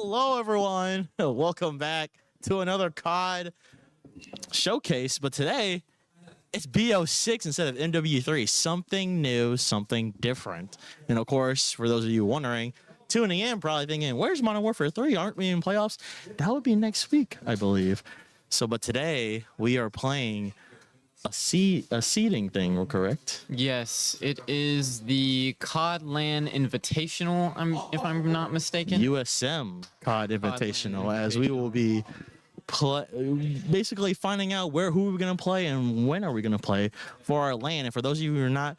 Hello, everyone. Welcome back to another COD showcase. But today, it's BO6 instead of MW3. Something new, something different. And of course, for those of you wondering, tuning in, probably thinking, where's Modern Warfare 3? Aren't we in playoffs? That would be next week, I believe. But today, we are playing a seeding thing, correct? Yes, it is the COD LAN Invitational, if I'm not mistaken. USM COD Invitational, as we will be basically finding out who we're going to play and when are we going to play for our LAN. And for those of you who are not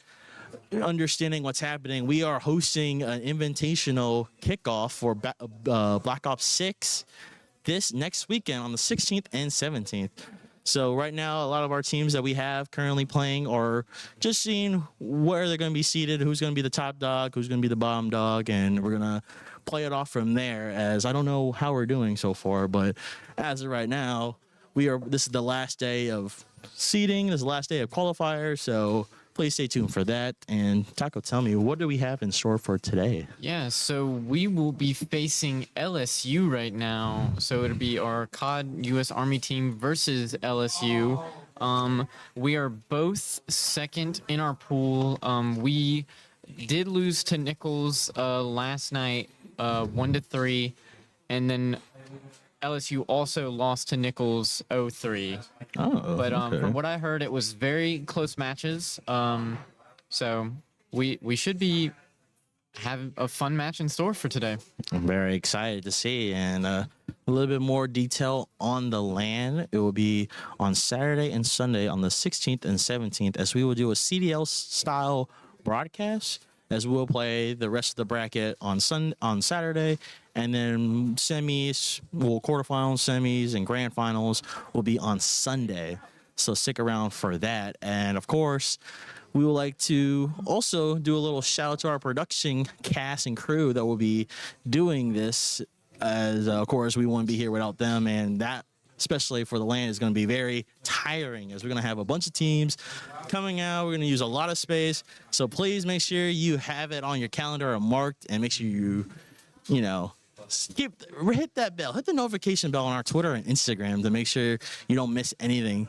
understanding what's happening, we are hosting an invitational kickoff for Black Ops 6 this next weekend on the 16th and 17th. So right now, a lot of our teams that we have currently playing are just seeing where they're going to be seated, who's going to be the top dog, who's going to be the bottom dog, and we're going to play it off from there. As I don't know how we're doing so far, but as of right now, this is the last day of seeding. This is the last day of qualifiers, so please stay tuned for that. And Taco, tell me, what do we have in store for today? Yeah, so we will be facing LSU right now. So it'll be our COD U.S. Army team versus LSU. We are both second in our pool. We did lose to Nichols last night, 1-3, and then LSU also lost to Nichols 0-3. Oh, but okay. From what I heard, it was very close matches. So we should be have a fun match in store for today. I'm very excited to see, and a little bit more detail on the LAN. It will be on Saturday and Sunday on the 16th and 17th, as we will do a CDL style broadcast, as we'll play the rest of the bracket on Saturday, and then quarterfinals, semis, and grand finals will be on Sunday. So stick around for that. And of course, we would like to also do a little shout out to our production cast and crew that will be doing this, as of course we wouldn't be here without them, and that especially for the LAN is going to be very tiring, as we're going to have a bunch of teams coming out. We're going to use a lot of space, so please make sure you have it on your calendar or marked, and make sure you hit that bell, hit the notification bell on our Twitter and Instagram to make sure you don't miss anything.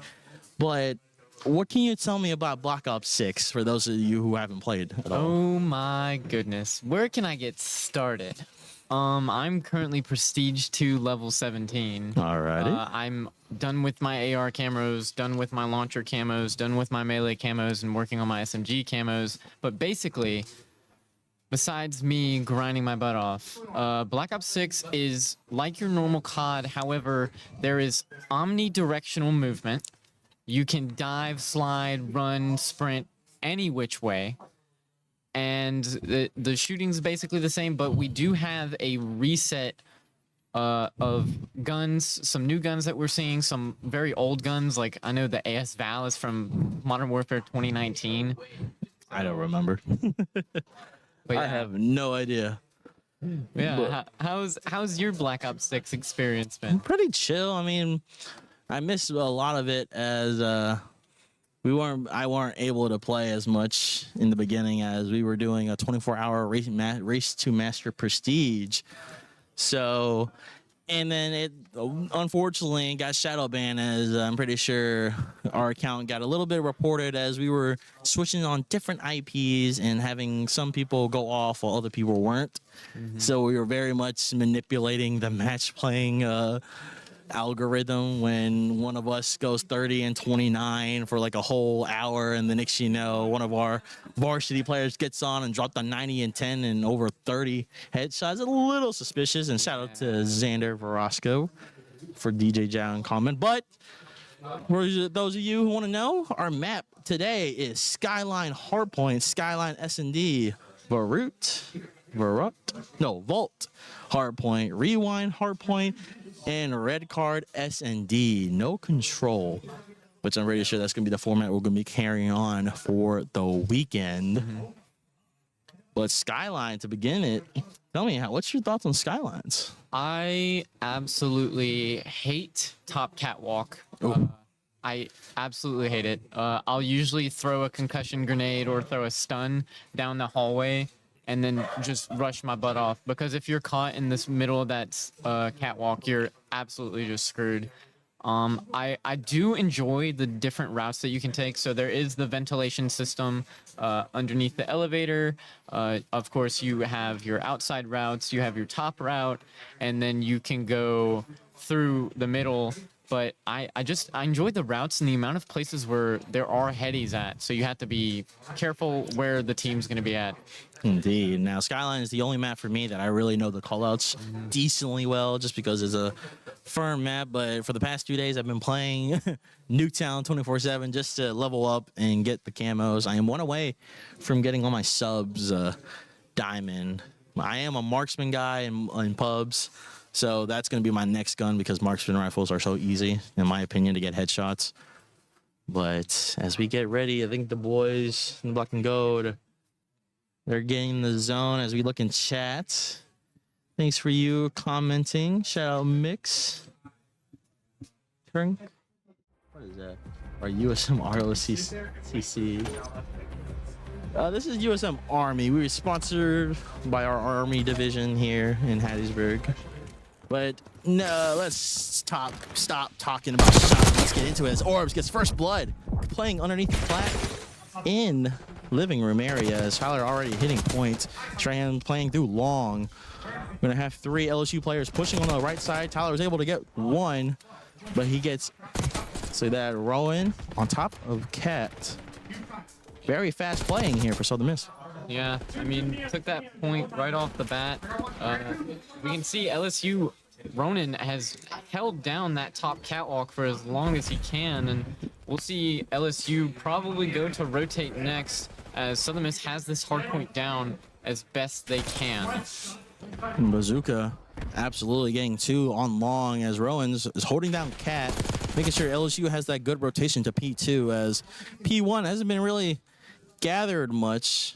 But what can you tell me about Black Ops 6 for those of you who haven't played at all? Oh my goodness, where can I get started? I'm currently Prestige 2 level 17. Alrighty. I'm done with my AR camos, done with my launcher camos, done with my melee camos, and working on my SMG camos. But basically, besides me grinding my butt off, Black Ops 6 is like your normal COD. However, there is omnidirectional movement. You can dive, slide, run, sprint any which way. And the shooting's basically the same, but we do have a reset of guns, some new guns that we're seeing, some very old guns. Like, I know the AS Val is from Modern Warfare 2019. I don't remember. But I have no idea. Yeah, how's your Black Ops 6 experience been? Pretty chill. I mean, I missed a lot of it, as I weren't able to play as much in the beginning, as we were doing a 24-hour race to master prestige. So, and then it unfortunately got shadow banned, as I'm pretty sure our account got a little bit reported, as we were switching on different IPs and having some people go off while other people weren't. Mm-hmm. So we were very much manipulating the match playing algorithm when one of us goes 30 and 29 for like a whole hour, and the next you know, one of our varsity players gets on and dropped a 90 and 10 and over 30 headshots. A little suspicious, and shout out to Xander Verosco for DJ Jown comment. But for those of you who want to know, our map today is Skyline Hardpoint, Skyline S&D, Vault Hardpoint, Rewind Hardpoint, and Red Card S&D, no control, which I'm pretty sure that's going to be the format we're going to be carrying on for the weekend. Mm-hmm. But Skyline, to begin it, tell me, what's your thoughts on Skylines? I absolutely hate Top Catwalk. I absolutely hate it. I'll usually throw a concussion grenade or throw a stun down the hallway, and then just rush my butt off. Because if you're caught in this middle of that catwalk, you're absolutely just screwed. I do enjoy the different routes that you can take. So there is the ventilation system underneath the elevator. Of course, you have your outside routes, you have your top route, and then you can go through the middle. But I enjoy the routes and the amount of places where there are headies at. So you have to be careful where the team's going to be at. Indeed. Now, Skyline is the only map for me that I really know the callouts decently well, just because it's a firm map. But for the past 2 days, I've been playing Nuketown 24/7 just to level up and get the camos. I am one away from getting all my subs diamond. I am a marksman guy in pubs, so that's going to be my next gun because marksman rifles are so easy, in my opinion, to get headshots. But as we get ready, I think the boys in Black and Gold, they're getting the zone as we look in chat. Thanks for you commenting. Shout out Mix. Turn. What is that? Our USM ROCC. This is USM Army. We were sponsored by our Army division here in Hattiesburg. But no, let's stop talking about shots. Let's get into it. As Orbs gets first blood, playing underneath the flat in living room area. As Tyler already hitting points. Strahan playing through long. We're gonna have 3 LSU players pushing on the right side. Tyler was able to get 1, but he gets, see that, Rowan on top of Cat. Very fast playing here for Southern Miss. Yeah, I mean, took that point right off the bat. We can see LSU, Ronan has held down that top catwalk for as long as he can, and we'll see LSU probably go to rotate next as Southern Miss has this hard point down as best they can. Bazooka absolutely getting 2 on long as Rowans is holding down Cat, making sure LSU has that good rotation to P2 as P1 hasn't been really gathered much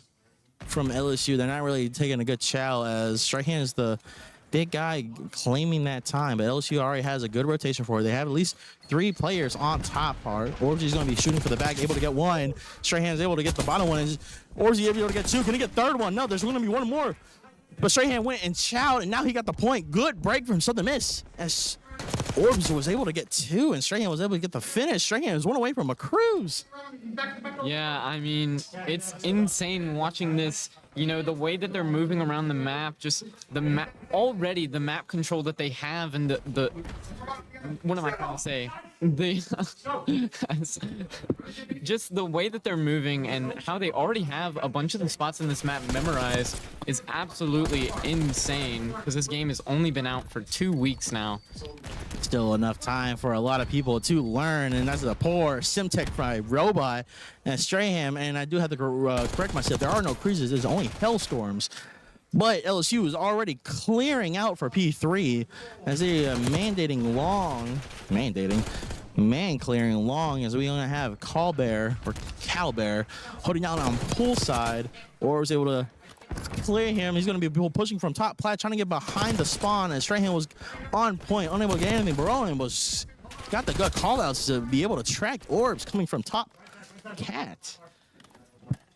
from LSU. They're not really taking a good chow as Strahan is the big guy claiming that time, but LSU already has a good rotation for it. They have at least 3 players on top part. Orbsy's going to be shooting for the back, able to get 1. Strahan's able to get the bottom one. Orbsy able to get 2. Can he get third one? No, there's going to be 1 more. But Strahan went and chowed, and now he got the point. Good break from Southern Miss as Orbs was able to get 2, and Strahan was able to get the finish. Strahan was 1 away from a cruise. Yeah, I mean, it's insane watching this. You know, the way that they're moving around the map, just the map, already the map control that they have, and the what am I trying to say? Just the way that they're moving and how they already have a bunch of the spots in this map memorized is absolutely insane, because this game has only been out for 2 weeks now. Still enough time for a lot of people to learn, and that's a poor Simtech by Robot and Strahan. And I do have to correct myself. There are no cruises. There's only Hellstorms. But LSU is already clearing out for P3 as they are man clearing long as we only have Calbear holding down on poolside, or was able to clear him. He's going to be pushing from top plat, trying to get behind the spawn, and Strahan was on point, unable to get anything. Rowan was got the good callouts to be able to track Orbs coming from top Cat.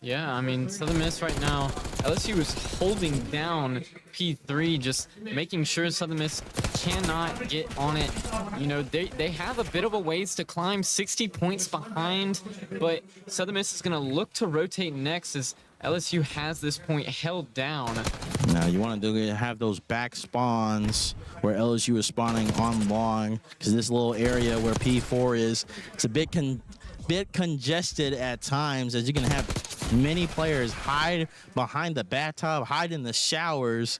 Yeah, I mean, Southern Miss right now, LSU is holding down P3, just making sure Southern Miss cannot get on it. You know, they have a bit of a ways to climb, 60 points behind, but Southern Miss is going to look to rotate next as LSU has this point held down. Now you want to have those back spawns where LSU is spawning on long, because this little area where P4 is, it's a bit congested at times, as you can have many players hide behind the bathtub, hide in the showers.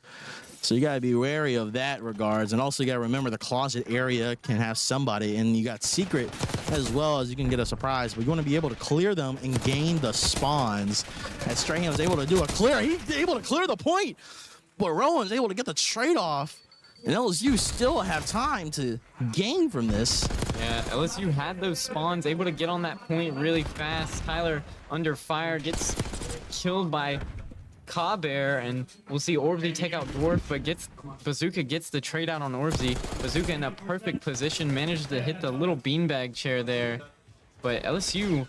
So you got to be wary of that regards. And also you got to remember the closet area can have somebody, and you got secret as well, as you can get a surprise. But you want to be able to clear them and gain the spawns. As Strahan was able to do a clear, he's able to clear the point, but Rowan's able to get the trade off. And LSU still have time to gain from this. Yeah, LSU had those spawns, able to get on that point really fast. Tyler under fire gets killed by Cabear, and we'll see Orbsy take out Dwarf, but Bazooka gets the trade out on Orbsy. Bazooka in a perfect position, managed to hit the little beanbag chair there. But LSU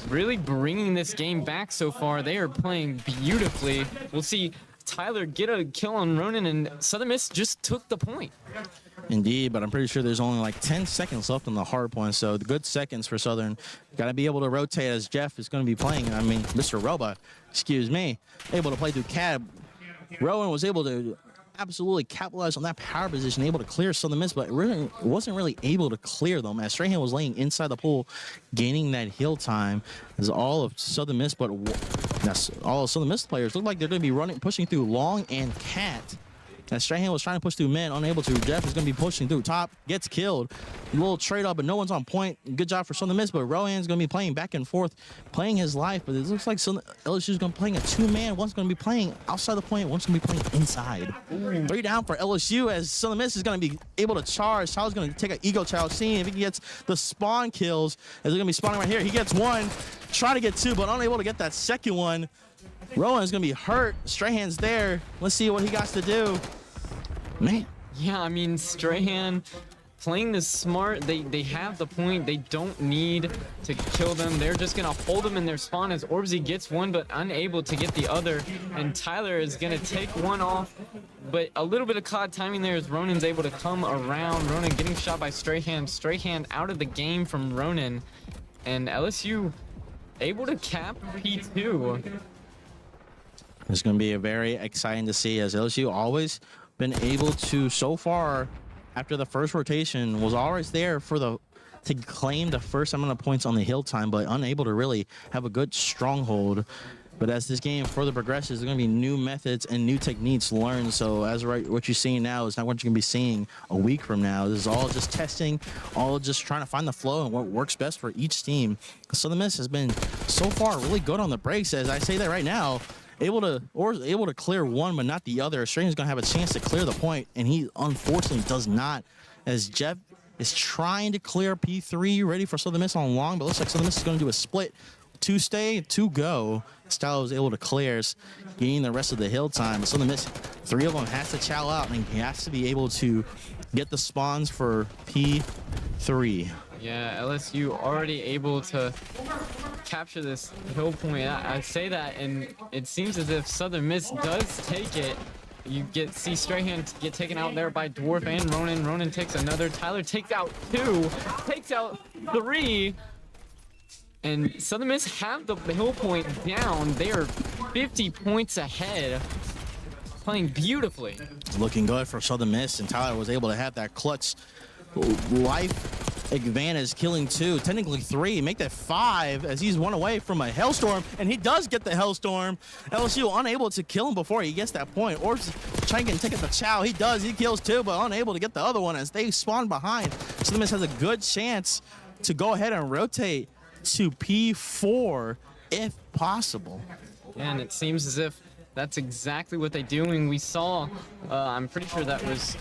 really bringing this game back so far. They are playing beautifully. We'll see Tyler get a kill on Ronan, and Southern Miss just took the point. Indeed, but I'm pretty sure there's only like 10 seconds left on the hard point, so the good seconds for Southern. Got to be able to rotate as Jeff is going to be playing. I mean, Mr. Roba, excuse me, able to play through cab. Rowan was able to absolutely capitalize on that power position, able to clear Southern Miss, but really wasn't really able to clear them as Strahan was laying inside the pool, gaining that heal time. As all of Southern Miss, but that's all of Southern Miss players look like they're going to be pushing through long and cat. As Strahan was trying to push through mid, unable to. Jeff is going to be pushing through top, gets killed. A little trade up, but no one's on point. Good job for Southern Miss, but Rowan's going to be playing back and forth, playing his life. But it looks like LSU is going to be playing a two-man. One's going to be playing outside the point, one's going to be playing inside. 3 down for LSU as Southern Miss is going to be able to charge. Tyler's going to take an ego challenge, seeing if he gets the spawn kills. As they're going to be spawning right here. He gets one, trying to get two, but unable to get that second one. Rowan's going to be hurt. Strahan's there. Let's see what he got to do. Man. Yeah, I mean, Strahan playing this smart. They have the point. They don't need to kill them. They're just going to hold them in their spawn as Orbsy gets one, but unable to get the other. And Tyler is going to take one off, but a little bit of COD timing there as Ronan's able to come around. Ronan getting shot by Strahan. Strahan out of the game from Ronan. And LSU able to cap P2. It's going to be a very exciting to see as LSU always been able to, so far after the first rotation, was always there for to claim the first amount of points on the hill time, but unable to really have a good stronghold. But as this game further progresses, there's going to be new methods and new techniques learned. So as what you're seeing now is not what you're going to be seeing a week from now. This is all just testing, all just trying to find the flow and what works best for each team. Southern Miss has been so far really good on the breaks. As I say that right now, able to clear one, but not the other. Strahan's going to have a chance to clear the point, and he unfortunately does not. As Jeff is trying to clear P3, ready for Southern Miss on long, but looks like Southern Miss is going to do a split. 2 stay, 2 go. Style was able to clear, gaining the rest of the hill time. But Southern Miss, 3 of them has to chow out, and he has to be able to get the spawns for P3. Yeah, LSU already able to capture this hill point. I say that, and it seems as if Southern Miss does take it. You see Strahan get taken out there by Dwarf and Ronan. Ronan takes another. Tyler takes out 2, takes out 3. And Southern Miss have the hill point down. They are 50 points ahead. Playing beautifully. Looking good for Southern Miss, and Tyler was able to have that clutch life advantage, killing 2, technically 3, make that 5 as he's 1 away from a Hellstorm, and he does get the Hellstorm. LSU unable to kill him before he gets that point. Or trying to take it to Chow. He does, he kills 2, but unable to get the other one as they spawn behind. Southern Miss has a good chance to go ahead and rotate to P4 if possible. And it seems as if that's exactly what they're doing. We saw, I'm pretty sure that was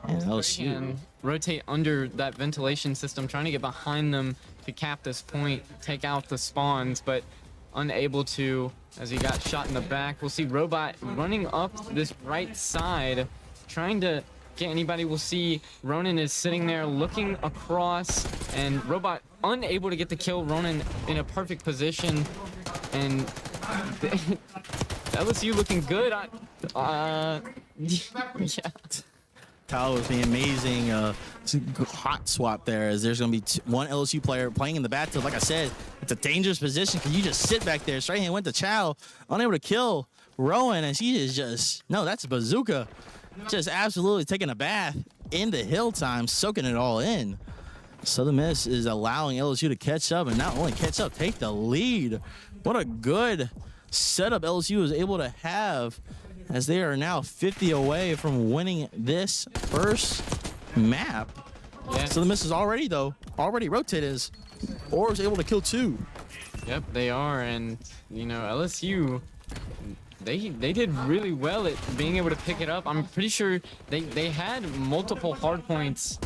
LSU rotate under that ventilation system, trying to get behind them to cap this point, take out the spawns, but unable to as he got shot in the back. We'll see Robot running up this right side, trying to get anybody. We'll see Ronan is sitting there looking across, and Robot unable to get the kill. Ronan in a perfect position, and LSU looking good. Yeah. Tyler with the amazing hot swap there, as there's going to be one LSU player playing in the bathtub. Like I said, it's a dangerous position because you just sit back there. Strahan went to Chow, unable to kill Rowan, and she is just, no, that's a bazooka. Just absolutely taking a bath in the hill time, soaking it all in. Southern Miss is allowing LSU to catch up, and not only catch up, take the lead. What a good setup LSU is able to have, as they are now 50 away from winning this first map. Yeah. Southern Miss is already rotated, or was able to kill 2. Yep, they are, and you know, LSU, they did really well at being able to pick it up. I'm pretty sure they had multiple hard points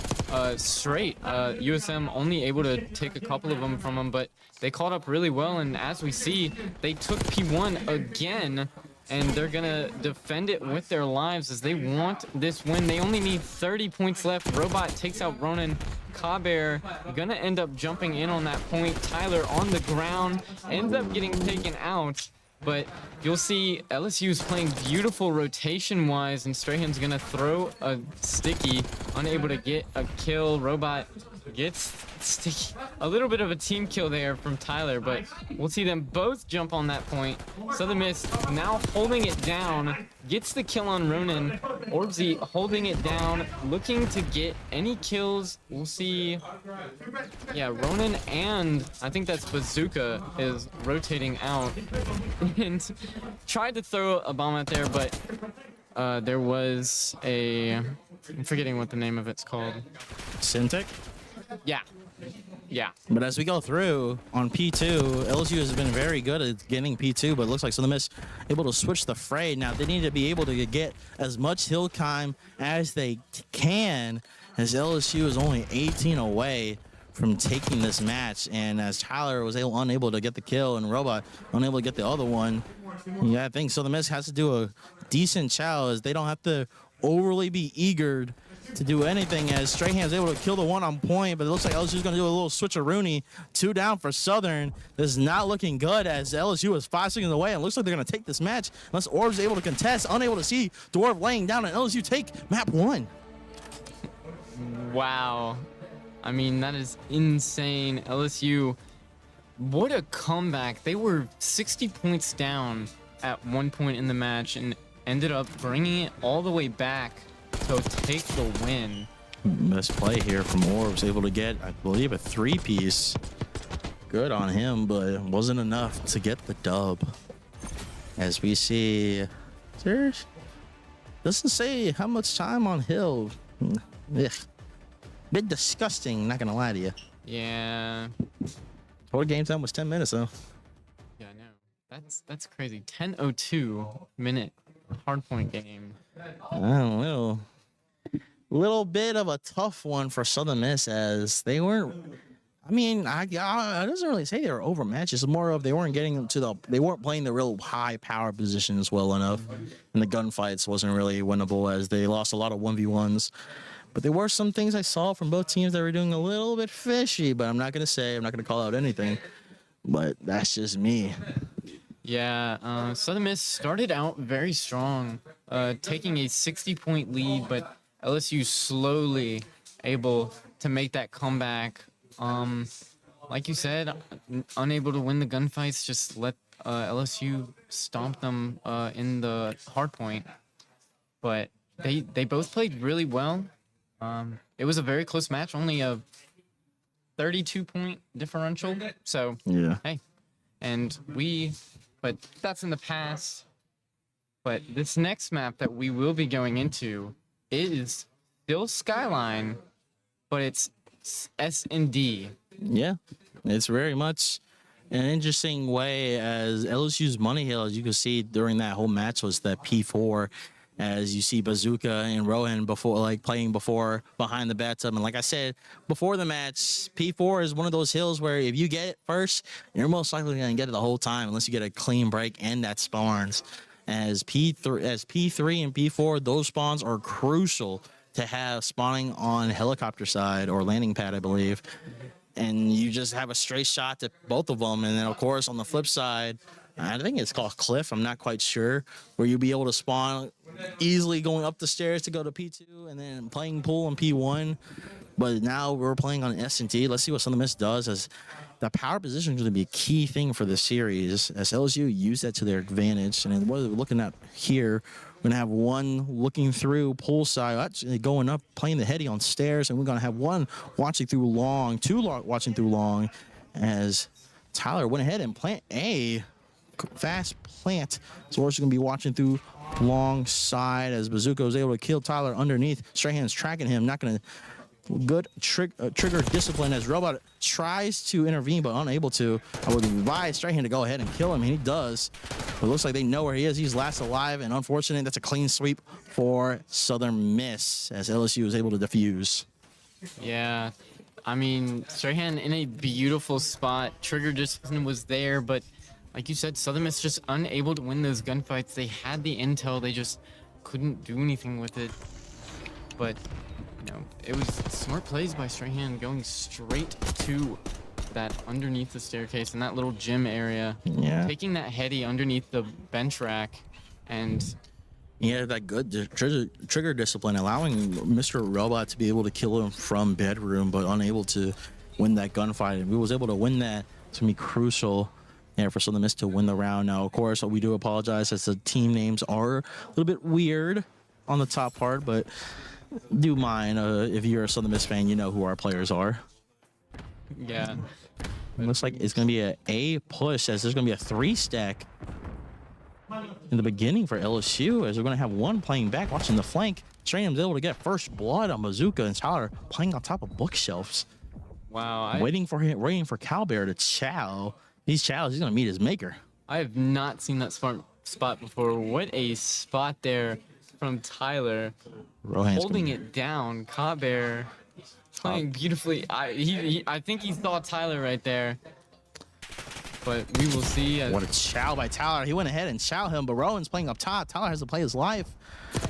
straight. USM only able to take a couple of them from them, but they caught up really well, and as we see, they took P1 again, and they're gonna defend it with their lives as they want this win. They only need 30 points left. Robot takes out Ronan. Kaber gonna end up jumping in on that point. Tyler on the ground ends up getting taken out. But you'll see LSU's playing beautiful rotation-wise, and Strahan's gonna throw a sticky, unable to get a kill. Robot gets sticky. A little bit of a team kill there from Tyler, but we'll see them both jump on that point. Southern Miss now holding it down, gets the kill on Ronan. Orbsy holding it down, looking to get any kills. We'll see. Yeah, Ronan and I think that's Bazooka is rotating out and tried to throw a bomb out there, but there was I'm forgetting what the name of it's called. Syntec? Yeah. Yeah. But as we go through on P2, LSU has been very good at getting P2, but it looks like Southern Miss able to switch the fray. Now, they need to be able to get as much hill climb as they can, as LSU is only 18 away from taking this match. And as Tyler was unable to get the kill and Robot unable to get the other one, yeah, I think Southern Miss has to do a decent challenge. They don't have to overly be eager to do anything, as Strahan's able to kill the one on point, but it looks like LSU's going to do a little switcheroonie. 2 down for Southern. This is not looking good, as LSU is 5 seconds away, and looks like they're going to take this match unless Orb's able to contest. Unable to see Dwarf laying down, and LSU take map 1. Wow. I mean, that is insane. LSU, what a comeback. They were 60 points down at one point in the match and ended up bringing it all the way back to take the win. Best play here from Orbs, able to get, I believe, a 3-piece. Good on him, but it wasn't enough to get the dub. As we see, doesn't say how much time on hill. Ugh. Bit disgusting, not gonna lie to you. Yeah. Total game time was 10 minutes though. Yeah, I know. That's crazy. 10:02 minute hardpoint game. I don't know. Little bit of a tough one for Southern Miss, as they weren't. I mean, I doesn't really say they were overmatched. It's more of they weren't getting to they weren't playing the real high power positions well enough, and the gunfights wasn't really winnable, as they lost a lot of 1v1s. But there were some things I saw from both teams that were doing a little bit fishy. But I'm not gonna call out anything. But that's just me. Yeah, Southern Miss started out very strong, taking a 60-point lead, but LSU slowly able to make that comeback. Like you said, unable to win the gunfights, just let LSU stomp them in the hardpoint. But they both played really well. It was a very close match, only a 32-point differential. So yeah, hey, but that's in the past. But this next map that we will be going into is still Skyline, but it's S&D. Yeah, it's very much an interesting way, as LSU's money hill, as you can see during that whole match, was that P4. As you see Bazooka and Rohan playing behind the bathtub. And like I said before the match, P4 is one of those hills where if you get it first, you're most likely going to get it the whole time, unless you get a clean break and that spawns. As P3 and P4, those spawns are crucial to have spawning on helicopter side or landing pad, I believe. And you just have a straight shot to both of them. And then, of course, on the flip side, I think it's called Cliff, I'm not quite sure, where you'll be able to spawn easily going up the stairs to go to P2 and then playing pool on P1. But now we're playing on S&T. Let's see what Southern Miss does, as the power position is going to be a key thing for this series, as LSU use that to their advantage. And what we're looking at here, we're going to have one looking through pool side, actually going up, playing the heady on stairs, and we're going to have one watching through long, watching through long, as Tyler went ahead and plant a fast plant. So we're just going to be watching through long side, as Bazooka was able to kill Tyler underneath. Strahan's tracking him, not going to. Good trigger discipline, as Robot tries to intervene but unable to. I would advise Strahan to go ahead and kill him, and he does. But it looks like they know where he is. He's last alive, and unfortunately, that's a clean sweep for Southern Miss, as LSU was able to defuse. Yeah, I mean, Strahan in a beautiful spot. Trigger discipline was there, but like you said, Southern Miss just unable to win those gunfights. They had the intel, they just couldn't do anything with it. But it was smart plays by Strahan, going straight to that underneath the staircase in that little gym area. Yeah. Taking that heady underneath the bench rack and He had that good trigger discipline, allowing Mr. Robot to be able to kill him from bedroom, but unable to win that gunfight. And we was able to win that. It's going to be crucial for Southern Miss to win the round. Now, of course, we do apologize as the team names are a little bit weird on the top part, but do mind if you're a Southern Miss fan, you know who our players are. yeah. It looks like it's going to be an A push, as there's going to be a 3-stack in the beginning for LSU, as we're going to have one playing back, watching the flank. Strahan's able to get first blood on Bazooka, and Tyler playing on top of bookshelves. Wow. Waiting for Cowbear to chow. He's chows. He's going to meet his maker. I have not seen that spot before. What a spot there from Tyler. Rohan's Holding it down. Cowbear playing beautifully. I think he saw Tyler right there. But we will see. What a chow by Tyler. He went ahead and chow him, but Rowan's playing up top. Tyler has to play his life.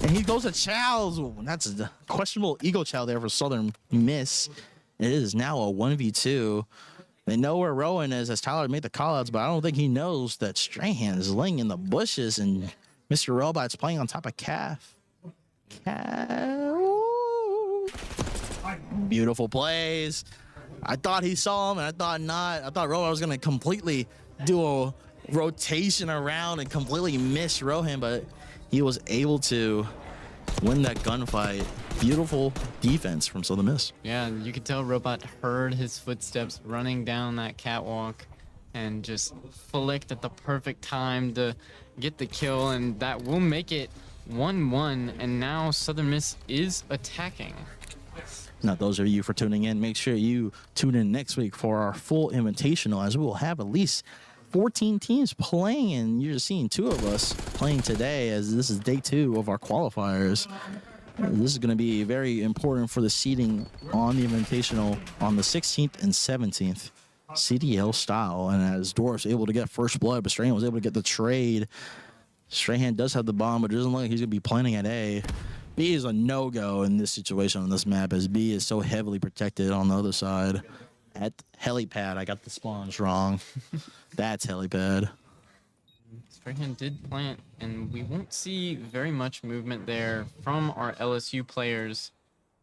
And he goes to chows. That's a questionable ego chow there for Southern Miss. It is now a 1v2. They know where Rowan is, as Tyler made the callouts, but I don't think he knows that Strahan is laying in the bushes and Mr. Robot's playing on top of Calf. Beautiful plays. I thought he saw him, and I thought not. I thought Rohan was going to completely do a rotation around and completely miss Rohan, but he was able to win that gunfight. Beautiful defense from Southern Miss. Yeah, you could tell Robot heard his footsteps running down that catwalk and just flicked at the perfect time to get the kill, and that will make it 1-1, and now Southern Miss is attacking. Now, those of you for tuning in, make sure you tune in next week for our full invitational, as we will have at least 14 teams playing, and you're just seeing 2 of us playing today, as this is day 2 of our qualifiers. This is going to be very important for the seeding on the invitational on the 16th and 17th, CDL style. And as Dwarf's able to get first blood, but Strahan was able to get the trade. Strahan does have the bomb, but it doesn't look like he's going to be planning at A. B is a no-go in this situation on this map, as B is so heavily protected on the other side. At helipad, I got the spawns wrong. That's helipad. Strahan did plant, and we won't see very much movement there from our LSU players.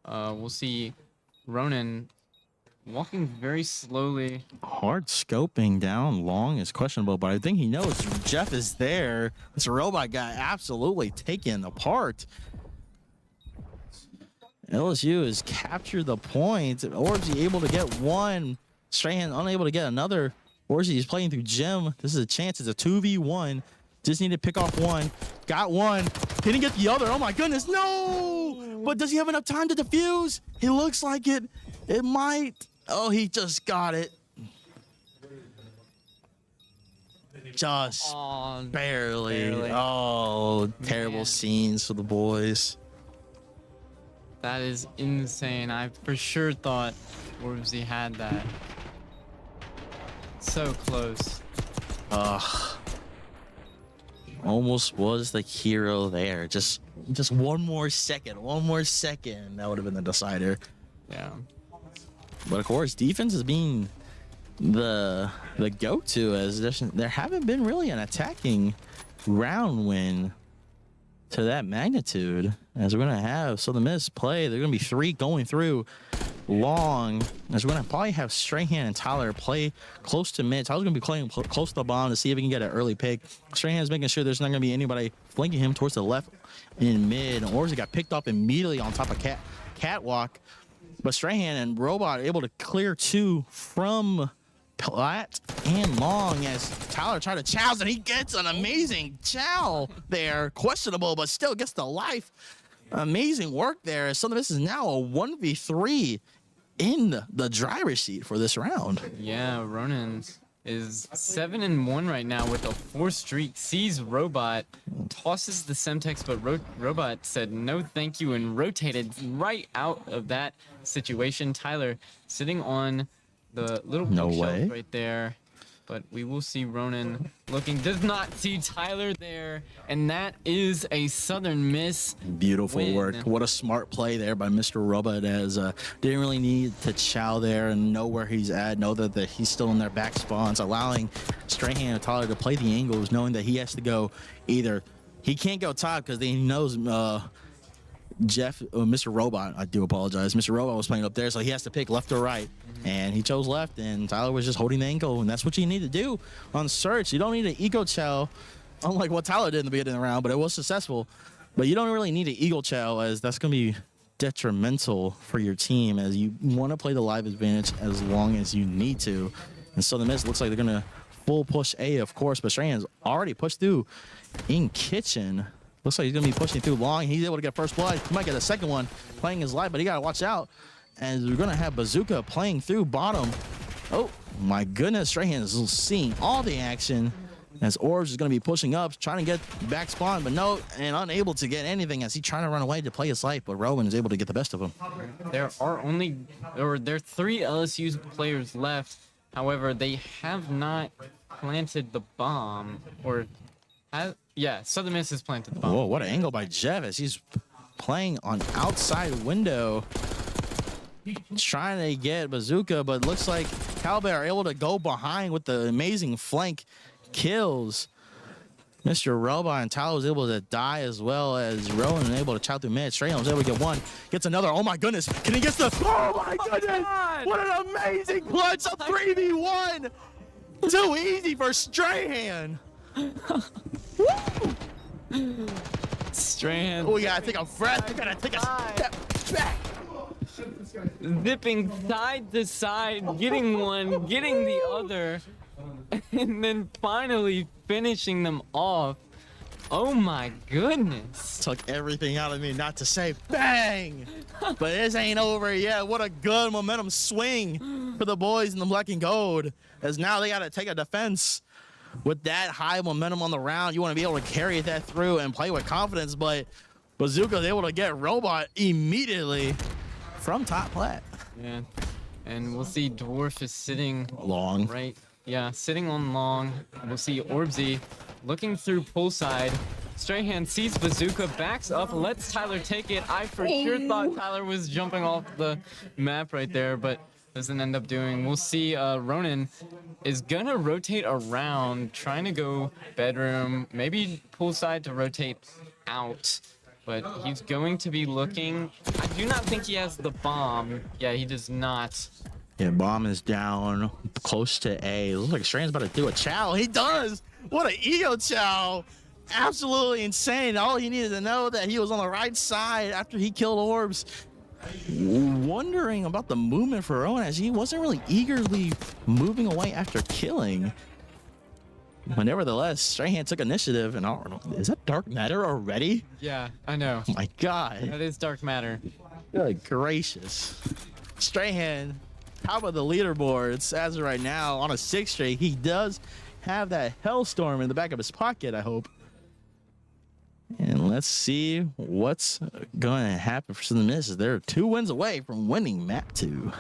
We'll see Ronan walking very slowly. Hard scoping down long is questionable, but I think he knows Jeff is there. This robot guy absolutely taken apart. LSU has captured the point. Or is he able to get one? Strahan unable to get another. Or is he playing through Jim? This is a chance. It's a 2v1. Just need to pick off one. Got one. Didn't get the other. Oh my goodness, no! But does he have enough time to defuse? He looks like it. It might. Oh, he just got it. Just barely. Oh, terrible Man. scenes for the boys. That is insane. I for sure thought Worbsy had that. So close. Almost was the hero there. Just one more second. One more second. That would have been the decider. Yeah. But of course, defense is being the go-to, as there haven't been really an attacking round win to that magnitude. As we're gonna have Southern Miss play, they're gonna be 3 going through long, as we're gonna probably have Strahan and Tyler play close to mid. Tyler's gonna be playing close to the bomb to see if he can get an early pick. Strahan's making sure there's not gonna be anybody flanking him towards the left in mid. Or he got picked up immediately on top of catwalk. But Strahan and Robot are able to clear 2 from Platt and Long, as Tyler tried to chow, and he gets an amazing chow there. Questionable, but still gets the life. Amazing work there. Southern Miss is now a 1v3 in the driver's seat for this round. Yeah, Ronan is 7-1 right now with a 4 streak. Sees Robot, tosses the Semtex, but Robot said no thank you and rotated right out of that situation. Tyler sitting on the little No bookshelf way. right there. But we will see Ronan looking, does not see Tyler there, and that is a Southern Miss Beautiful win. work. What a smart play there by Mr. Robot, as didn't really need to chow there and know where he's at, know that he's still in their back spawns, allowing Strahan and Tyler to play the angles, knowing that he has to go either, he can't go top because he knows Mr. Robot, I do apologize, Mr. Robot was playing up there, so he has to pick left or right, and he chose left, and Tyler was just holding the ankle, and that's what you need to do on search. You don't need an eagle chow, unlike what Tyler did in the beginning of the round, but it was successful. But you don't really need an eagle chow, as that's going to be detrimental for your team, as you want to play the live advantage as long as you need to. And so the Miss looks like they're going to full push A, of course, but Strahan's already pushed through in kitchen. Looks like he's going to be pushing through long. He's able to get first blood. He might get a second one playing his life, but he got to watch out. And we're going to have Bazooka playing through bottom. Oh, my goodness. Strahan is seeing all the action as Orbs is going to be pushing up, trying to get back spawn, but no, and unable to get anything as he's trying to run away to play his life, but Rowan is able to get the best of him. There are 3 LSU players left. However, they have not planted the bomb, or yeah, Southern Miss has planted the bomb. Whoa, what an angle by Jeff as he's playing on outside window. Trying to get Bazooka, but looks like Calbe are able to go behind with the amazing flank kills. Mr. Robot and Tyler was able to die, as well as Rowan was able to chow through mid. Strahan was able to get one, gets another. Oh my goodness, can he get the, oh my goodness, what an amazing clutch, a 3v1. Too easy for Strahan. Strahan. Oh, we gotta take a breath, we gotta take a step back. Zipping side to side, getting one, getting the other, and then finally finishing them off. Oh my goodness. Took everything out of me not to say bang, but this ain't over yet. What a good momentum swing for the boys in the black and gold, as now they gotta take a defense. With that high momentum on the round, you want to be able to carry that through and play with confidence, but Bazooka is able to get Robot immediately from top plat. Yeah, and we'll see Dwarf is sitting Long. right. Yeah, sitting on long. We'll see Orbsy looking through poolside. Strahan sees Bazooka, backs up, lets Tyler take it. I for sure thought Tyler was jumping off the map right there, but doesn't end up doing. We'll see Ronan is gonna rotate around, trying to go bedroom, maybe poolside to rotate out, but he's going to be looking. I do not think he has the bomb. Yeah, he does not. Yeah, bomb is down close to A. It looks like Strahan's about to do a chow. He does. What an ego chow. Absolutely insane. All he needed to know that he was on the right side after he killed Orbs. Wondering about the movement for Rowan, as he wasn't really eagerly moving away after killing. But nevertheless, Strahan took initiative, and is that dark matter already? Yeah, I know. Oh my god. That is dark matter. Good gracious. Strahan, top of the leaderboards as of right now on a 6th straight. He does have that Hellstorm in the back of his pocket, I hope. And let's see what's going to happen for Southern Miss. They're 2 wins away from winning map 2.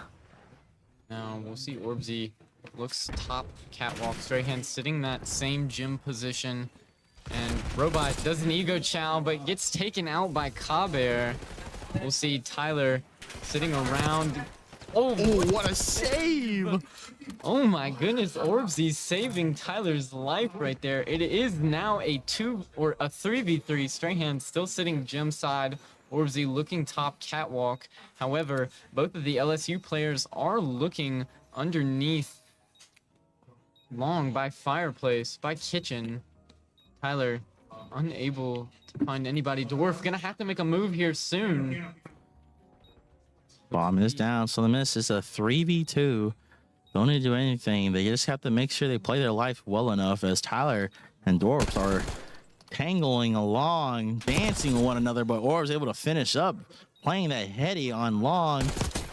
Now we'll see Orbsy looks top catwalk. Strahan sitting that same gym position. And Robot does an ego chow, but gets taken out by Kaber. We'll see Tyler sitting around. Oh, what a save! Oh my goodness, Orbsy saving Tyler's life right there. It is now a 3v3. Strahan still sitting gym side. Orbsy looking top catwalk. However, both of the LSU players are looking underneath long by fireplace, by kitchen. Tyler unable to find anybody. Dwarf gonna have to make a move here soon. Bomb is down, so the Miss is a 3v2. Don't need to do anything. They just have to make sure they play their life well enough, as Tyler and Dwarfs are tangling along, dancing with one another, but Orb's able to finish up, playing that heady on long,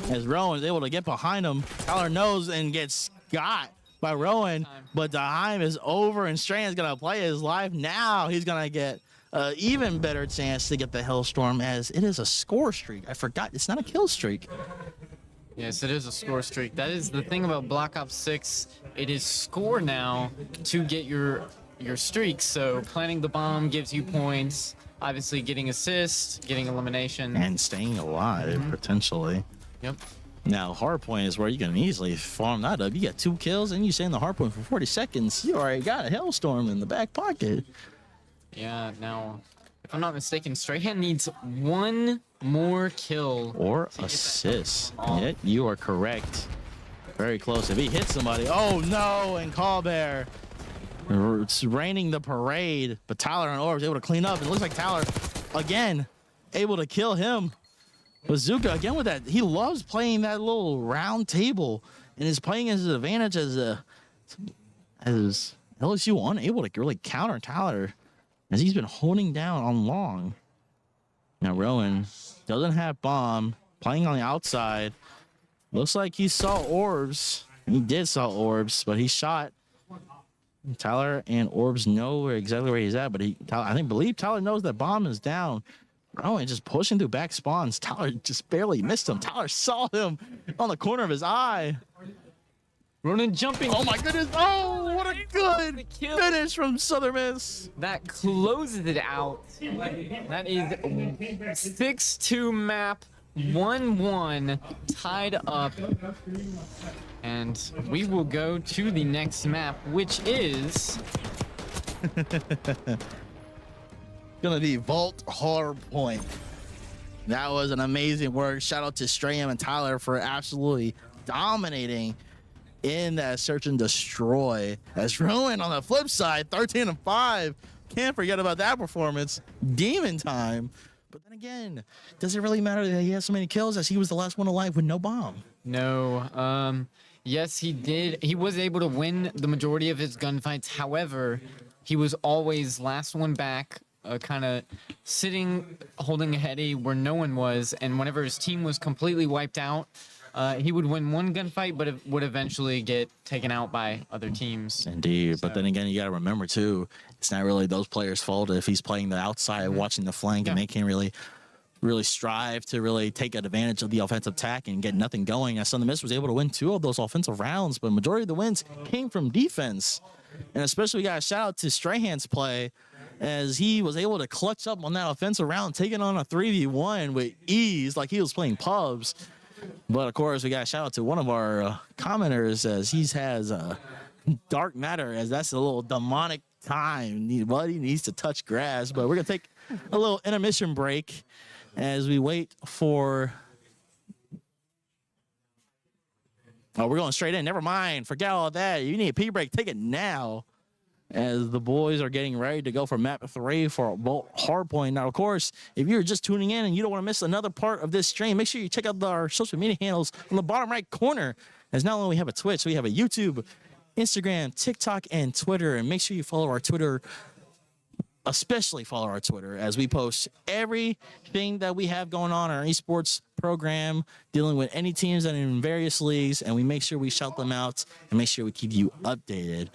as Rowan is able to get behind him. Tyler knows and gets got by Rowan, but the time is over, and Strahan's gonna play his life. Now he's gonna get an even better chance to get the Hellstorm, as it is a score streak. I forgot, it's not a kill streak. Yes, it is a score streak. That is the thing about Black Ops 6. It is score now to get your streaks. So planting the bomb gives you points. Obviously, getting assists, getting elimination. And staying alive, potentially. Yep. Now, hardpoint is where you can easily farm that up. You get 2 kills and you stay in the hardpoint for 40 seconds. You already got a Hellstorm in the back pocket. Yeah, now, if I'm not mistaken, Strahan needs 1 more kill. Or assist. Yeah, you are correct. Very close. If he hits somebody, oh no, and Callbear. It's raining the parade, but Tyler and Orbs able to clean up. It looks like Tyler, again, able to kill him. Bazooka, again with that, he loves playing that little round table and is playing his advantage as LSU unable to really counter Tyler as he's been holding down on long. Now Rowan doesn't have bomb, playing on the outside. Looks like he saw Orbs. He did saw Orbs, but he shot. Tyler and Orbs know exactly where he's at, but I believe Tyler knows that bomb is down. Rowan just pushing through back spawns. Tyler just barely missed him. Tyler saw him on the corner of his eye. Ronan jumping. Oh my goodness. Oh, what a good finish from Southern Miss. That closes it out. That is 6-2 map, 1-1, tied up. And we will go to the next map, which is Gonna be Vault Hardpoint. That was an amazing work. Shout out to Strahan and Tyler for absolutely dominating in that search and destroy. As Rowan on the flip side, 13-5. Can't forget about that performance. Demon time. But then again, does it really matter that he has so many kills as he was the last one alive with no bomb? no. Yes, he did. He was able to win the majority of his gunfights. However, he was always last one back, kind of sitting, holding a heady where no one was. And whenever his team was completely wiped out, he would win one gunfight, but it would eventually get taken out by other teams. Indeed. But then again, you got to remember, too, it's not really those players' fault if he's playing the outside, watching the flank, and they can't really strive to really take advantage of the offensive attack and get nothing going. As Southern Miss was able to win 2 of those offensive rounds, but majority of the wins came from defense. And especially we got a shout out to Strahan's play as he was able to clutch up on that offensive round, taking on a 3v1 with ease like he was playing pubs. But of course, we got a shout out to one of our commenters as he has dark matter, as that's a little demonic time. Buddy needs to touch grass. But we're going to take a little intermission break as we wait for... Oh, we're going straight in. Never mind. Forget all of that. You need a pee break. Take it now. As the boys are getting ready to go for map 3 for Vault Hardpoint. Now, of course, if you're just tuning in and you don't want to miss another part of this stream, make sure you check out our social media handles on the bottom right corner. As not only we have a Twitch, we have a YouTube, Instagram, TikTok, and Twitter. And make sure you follow our Twitter, especially follow our Twitter, as we post everything that we have going on in our esports program, dealing with any teams that are in various leagues, and we make sure we shout them out and make sure we keep you updated.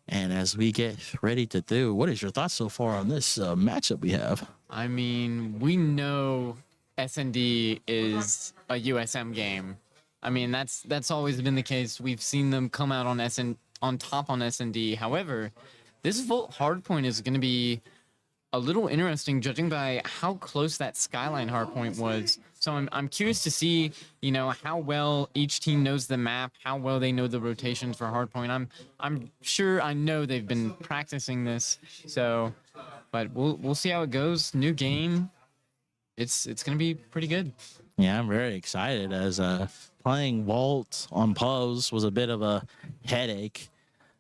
And as we get ready to do, what is your thoughts so far on this matchup we have? I mean, we know SND is a USM game. I mean, that's always been the case. We've seen them come out on top on SND. However, this Vault Hardpoint is going to be a little interesting, judging by how close that Skyline Hardpoint was. So I'm curious to see, how well each team knows the map, how well they know the rotations for Hardpoint. I'm sure I know they've been practicing this. So, but we'll see how it goes. New game. It's gonna be pretty good. Yeah, I'm very excited as playing Vault on pubs was a bit of a headache,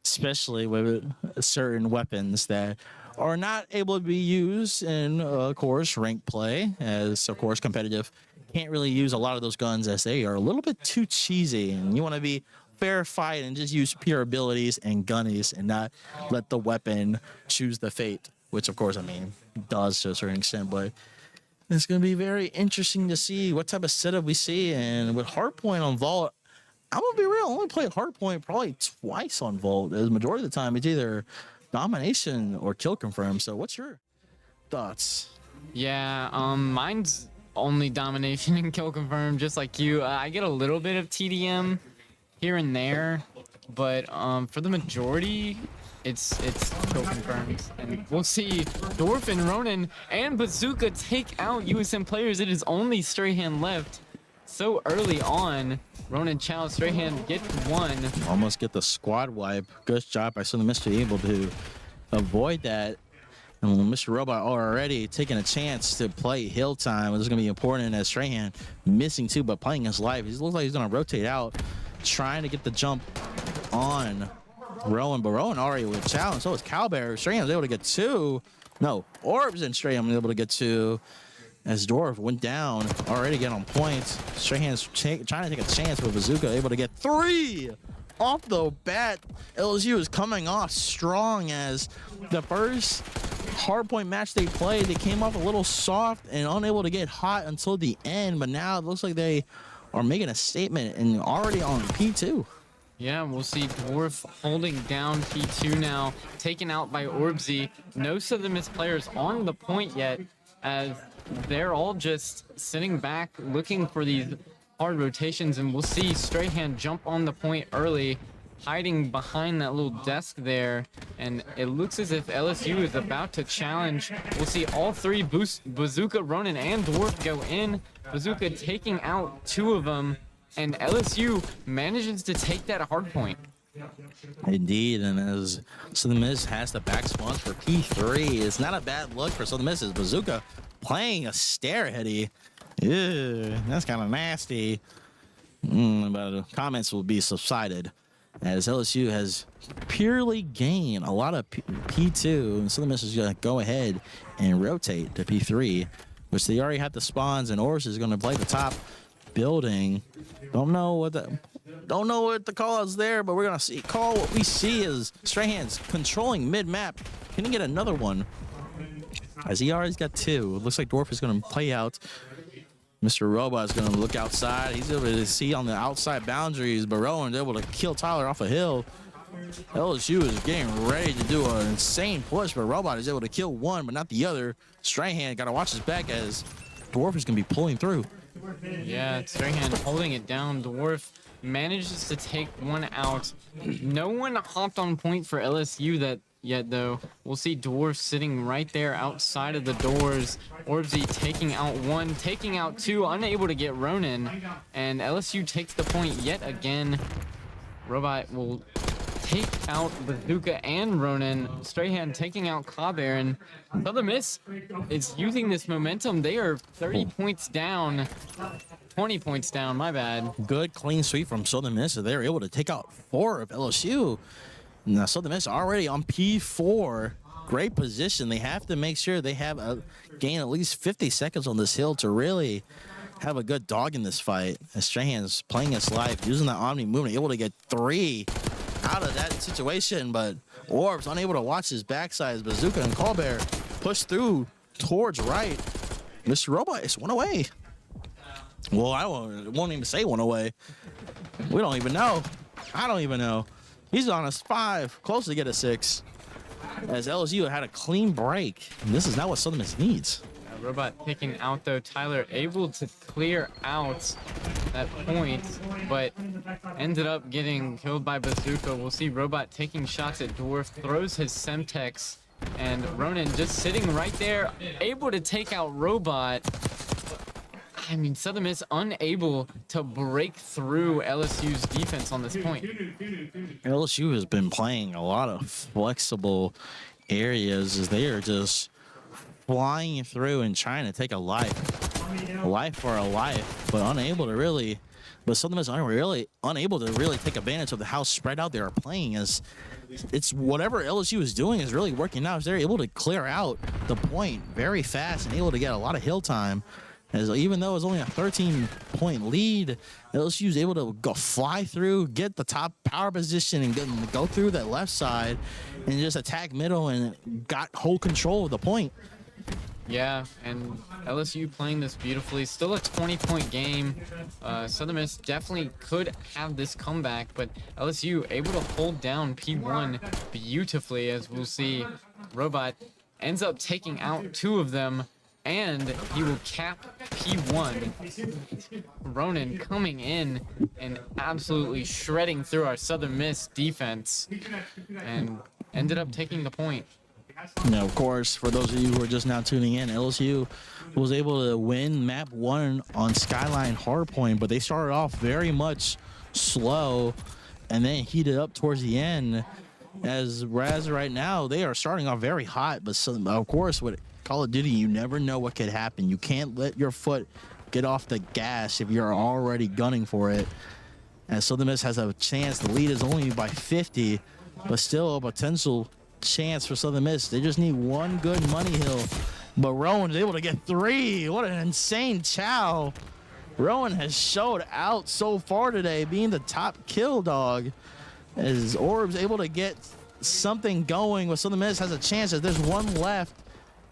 especially with certain weapons that are not able to be used in, of course, ranked play, as, of course, competitive. Can't really use a lot of those guns as they are a little bit too cheesy, and you want to be fair fight and just use pure abilities and gunnies and not let the weapon choose the fate, which, of course, I mean, does to a certain extent, but it's going to be very interesting to see what type of setup we see. And with Hardpoint on Vault, I'm going to be real, I only played Hardpoint probably twice on Vault, as majority of the time it's either domination or kill confirm. So what's your thoughts? Yeah, mine's only domination and kill confirm, just like you. I get a little bit of TDM here and there, but for the majority, it's kill confirmed. And we'll see Dwarf and Ronin and Bazooka take out USM players. It is only Strahan left. So early on, Ronin Chow, Strahan get one. Almost get the squad wipe. Good job by Southern Miss to be able to avoid that. And Mr. Robot already taking a chance to play hill time. This is going to be important as Strahan missing too, but playing his life. He looks like he's going to rotate out, trying to get the jump on Rowan. But Rowan already with challenge. So is Cowbear. Strahan was able to get two. No, Orbs and Strahan was able to get two. As Dwarf went down, already getting on points. Strahan's trying to take a chance with Bazooka, able to get three off the bat. LSU is coming off strong as the first hardpoint match they played, they came off a little soft and unable to get hot until the end, but now it looks like they are making a statement and already on P2. Yeah, we'll see Dwarf holding down P2 now, taken out by Orbsy. No Southern Miss players on the point yet, as they're all just sitting back looking for these hard rotations, and we'll see Strahan jump on the point early, hiding behind that little desk there, and it looks as if LSU is about to challenge. We'll see all three Bazooka, Ronin, and Dwarf go in. Bazooka taking out two of them, and LSU manages to take that hard point. Indeed, and as Southern Miss has the back spawns for P3, it's not a bad look for Southern Miss as Bazooka playing a stare heady. Ew, that's kind of nasty. But the comments will be subsided as LSU has purely gained a lot of P2, and Southern Miss is going to go ahead and rotate to P3, which they already have the spawns, and Ors is going to play the top building. Don't know what the call is there, but we're gonna see. What we see is Strahan's controlling mid-map. Can he get another one? As he already got two. It looks like Dwarf is gonna play out. Mr. Robot is gonna look outside. He's able to see on the outside boundaries, but Rowan's able to kill Tyler off a hill. LSU is getting ready to do an insane push, but Robot is able to kill one, but not the other. Strahan gotta watch his back as Dwarf is gonna be pulling through. Yeah, Strahan holding it down. Dwarf manages to take one out. No one hopped on point for LSU yet, though. We'll see Dwarf sitting right there outside of the doors. Orbsy taking out one, taking out two, unable to get Ronin. And LSU takes the point yet again. Robot will take out Bazooka and Ronin. Strahan taking out Cobbear, and Southern Miss is using this momentum. They are 30 points down. 20 points down, my bad. Good clean sweep from Southern Miss. So they're able to take out 4 of LSU. Now Southern Miss already on P4. Great position. They have to make sure they have gain at least 50 seconds on this hill to really have a good dog in this fight. As Strahan's playing his life, using the Omni movement, able to get 3 out of that situation, but Orbs unable to watch his backside as Bazooka and Colbert push through towards right. Mr. Robot is 1 away. Well, I won't even say 1 away. We don't even know. I don't even know. He's on a 5, close to get a 6. As LSU had a clean break. And this is not what Southern Miss needs. Robot taking out, though. Tyler able to clear out that point, but ended up getting killed by Bazooka. We'll see Robot taking shots at Dwarf, throws his Semtex, and Ronin just sitting right there, able to take out Robot. I mean, Southern Miss unable to break through LSU's defense on this point. LSU has been playing a lot of flexible areas as they are just flying through and trying to take a life for a life, but unable to really. But Southern Miss are really unable to really take advantage of how spread out they are playing. As it's whatever LSU is doing is really working out. As they're able to clear out the point very fast and able to get a lot of hill time. As even though it's only a 13-point lead, LSU is able to fly through, get the top power position, and go through that left side, and just attack middle and got whole control of the point. Yeah, and LSU playing this beautifully. Still a 20-point game. Southern Miss definitely could have this comeback, but LSU able to hold down P1 beautifully, as we'll see. Robot ends up taking out 2 of them. and he will cap P1. Ronan coming in and absolutely shredding through our Southern Miss defense and ended up taking the point. Now, of course, for those of you who are just now tuning in, LSU was able to win map 1 on Skyline Hardpoint, but they started off very much slow and then heated up towards the end. As right now, they are starting off very hot, but of course, with Call of Duty, you never know what could happen. You can't let your foot get off the gas if you're already gunning for it. And Southern Miss has a chance. The lead is only by 50, but still a potential chance for Southern Miss. They just need one good money hill, but Rowan is able to get 3. What an insane chow. Rowan has showed out so far today, being the top kill dog, as Orbs able to get something going with Southern Miss has a chance as there's one left.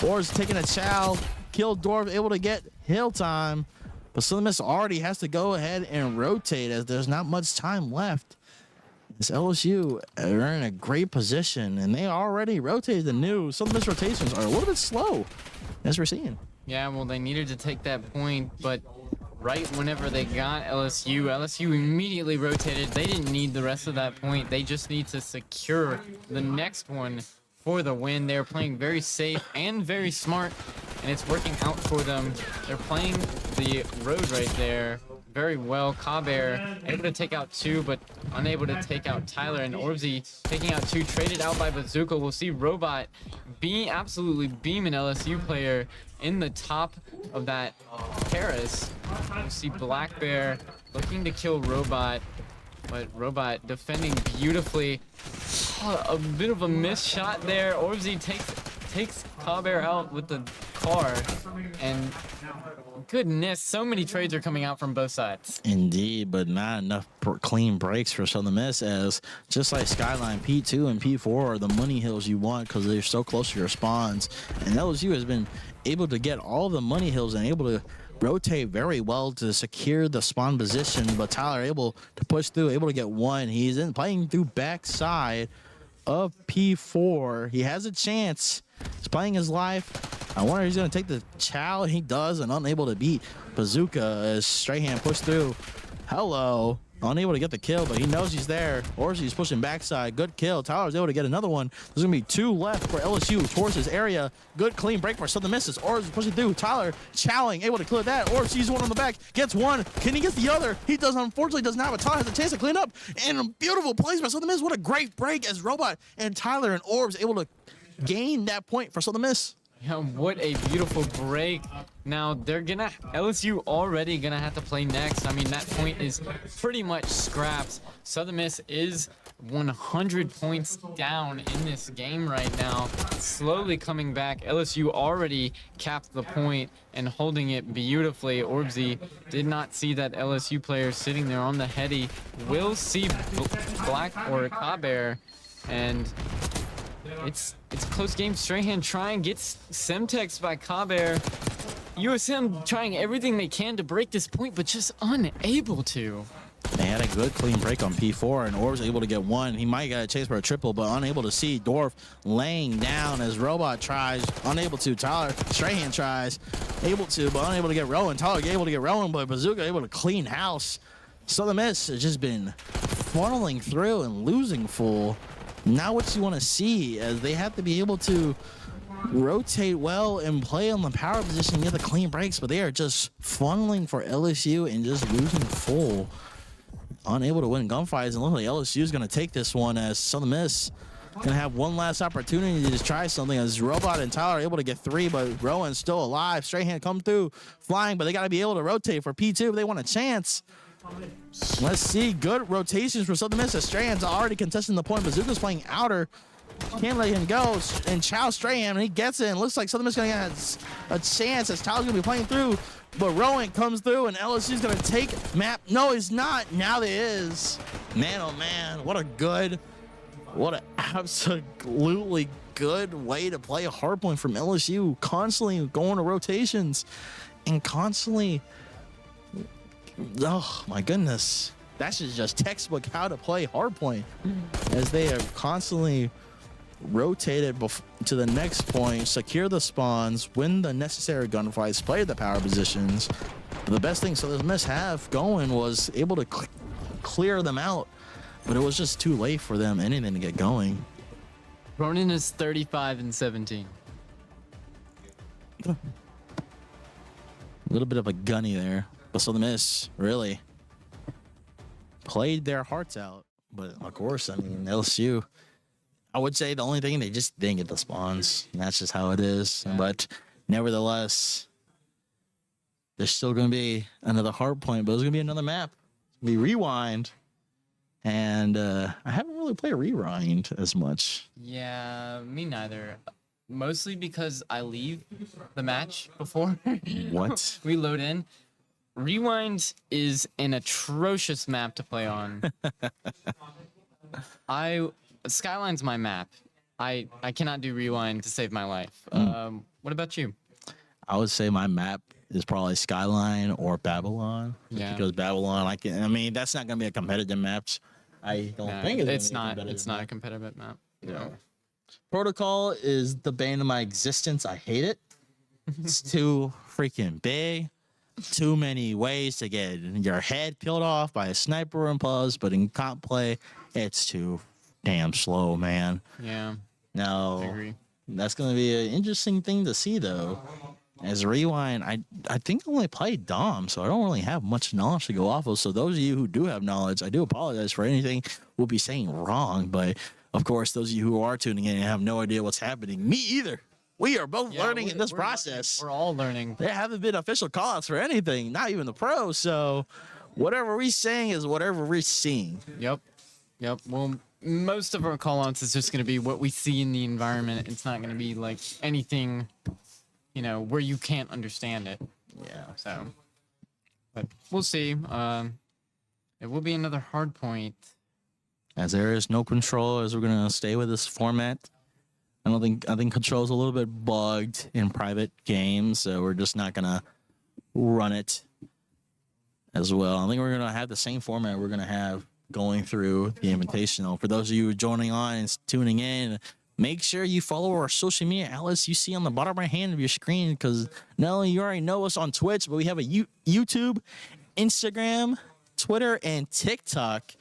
Orbs taking a chow, kill Dwarf, able to get hill time, but Southern Miss already has to go ahead and rotate as there's not much time left. This LSU are in a great position, and they already rotated the new. Some of Miss rotations are a little bit slow, as we're seeing. Yeah, well, they needed to take that point, but right whenever they got LSU immediately rotated. They didn't need the rest of that point. They just need to secure the next one for the win. They're playing very safe and very smart, and it's working out for them. They're playing the road right there very well. Kaber able to take out 2, but unable to take out Tyler, and Orbsy taking out 2, traded out by Bazooka. We'll see Robot absolutely beam an LSU player in the top of that terrace. We'll see Black Bear looking to kill Robot, but Robot defending beautifully. A bit of a missed shot there. Orbsy takes Kaber out with the car, and goodness, so many trades are coming out from both sides. Indeed, but not enough clean breaks for Southern Miss, as just like Skyline, P2 and P4 are the money hills you want because they're so close to your spawns. And LSU has been able to get all the money hills and able to rotate very well to secure the spawn position, but Tyler able to push through, able to get 1. He's playing through backside of P4. He has a chance. He's playing his life. I wonder if he's going to take the chow. He does, and unable to beat Bazooka as Strahan pushed through. Hello. Unable to get the kill, but he knows he's there. Orsi's pushing backside. Good kill. Tyler's able to get another one. There's going to be 2 left for LSU towards his area. Good clean break for Southern Miss. Orsi's pushing through. Tyler chowing, able to clear that. Orsi's one on the back. Gets 1. Can he get the other? He does, unfortunately does not, but Tyler has a chance to clean up. And a beautiful place by Southern Miss. What a great break as Robot and Tyler and Orbs able to gain that point for Southern Miss. Yeah, what a beautiful break. Now LSU already gonna have to play next. I mean, that point is pretty much scrapped. Southern Miss is 100 points down in this game right now, slowly coming back. LSU already capped the point and holding it beautifully. Orbsy did not see that LSU player sitting there on the heady. Will see Black or Kaber, and it's a close game. Strahan trying, gets Semtex by Kaber. USM trying everything they can to break this point, but just unable to. They had a good clean break on P4, and Orbs able to get 1. He might get a chase for a triple, but unable to see. Dorf laying down as Robot tries, unable to. Tyler Strahan tries, able to, but unable to get Rowan. Tyler able to get Rowan, but Bazooka able to clean house. Southern Miss has just been funneling through and losing full. Now what you want to see, as they have to be able to rotate well and play on the power position and get the clean breaks, but they are just funneling for LSU and just losing full. Unable to win gunfights, and literally LSU is going to take this one, as Southern Miss going to have one last opportunity to just try something, as Robot and Tyler are able to get 3, but Rowan's still alive. Strahan come through flying, but they got to be able to rotate for P2 if they want a chance. Let's see. Good rotations for Southern Miss. Strahan's already contesting the point. Bazooka's playing outer. Can't let him go. And Chow Strahan, and he gets it. And looks like Southern Miss going to get a chance as Tyler's going to be playing through. But Rowan comes through, and LSU's going to take map. No, he's not. Now he is. Man, oh man. What an absolutely good way to play a hardpoint from LSU. Constantly going to rotations and constantly... Oh my goodness, that's just textbook how to play hardpoint, as they are constantly rotate it to the next point, secure the spawns, win the necessary gunfights, play the power positions. But the best thing Southern Miss have going was able to clear them out, but it was just too late for them anything to get going. Ronan is 35-17. A little bit of a gunny there, but Southern Miss really played their hearts out. But of course, I mean, LSU, I would say the only thing, they just didn't get the spawns. And that's just how it is. Yeah. But nevertheless, there's still going to be another hard point, but there's going to be another map. We rewind. And I haven't really played Rewind as much. Yeah, me neither. Mostly because I leave the match before. What? We load in. Rewind is an atrocious map to play on. Skyline's my map. I cannot do Rewind to save my life. What about you? I would say my map is probably Skyline or Babylon. Yeah. Because Babylon, I mean, that's not going to be a competitive map. I don't think it's not a competitive map. No. Protocol is the bane of my existence. I hate it. It's too freaking big. Too many ways to get your head peeled off by a sniper and plus, but in comp play, it's too damn slow, man. Yeah. No. I agree. That's going to be an interesting thing to see, though. As Rewind, I think I only played Dom, so I don't really have much knowledge to go off of. So those of you who do have knowledge, I do apologize for anything we'll be saying wrong. But, of course, those of you who are tuning in and have no idea what's happening, me either. We are both learning in this process. We're all learning. There haven't been official call-outs for anything, not even the pros. So whatever we're saying is whatever we're seeing. Yep. Well, most of our call-outs is just going to be what we see in the environment. It's not going to be like anything, where you can't understand it. Yeah. So, but we'll see. It will be another hard point. As there is no control, as we're going to stay with this format. I think control's a little bit bugged in private games, so we're just not gonna run it as well. I think we're gonna have the same format we're gonna have going through the Invitational. For those of you joining on and tuning in, make sure you follow our social media outlets you see on the bottom right hand of your screen, because not only you already know us on Twitch, but we have a YouTube, Instagram, Twitter, and TikTok.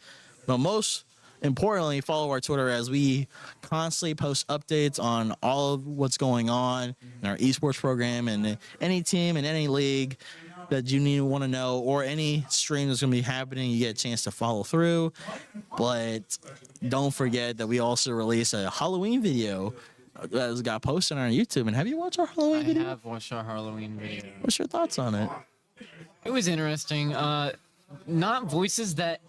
But most importantly, follow our Twitter, as we constantly post updates on all of what's going on in our esports program and any team and any league that you want to know, or any stream that's going to be happening. You get a chance to follow through. But don't forget that we also release a Halloween video that got posted on our YouTube. And have you watched our Halloween video? I have watched our Halloween video. What's your thoughts on it? It was interesting. Not voices that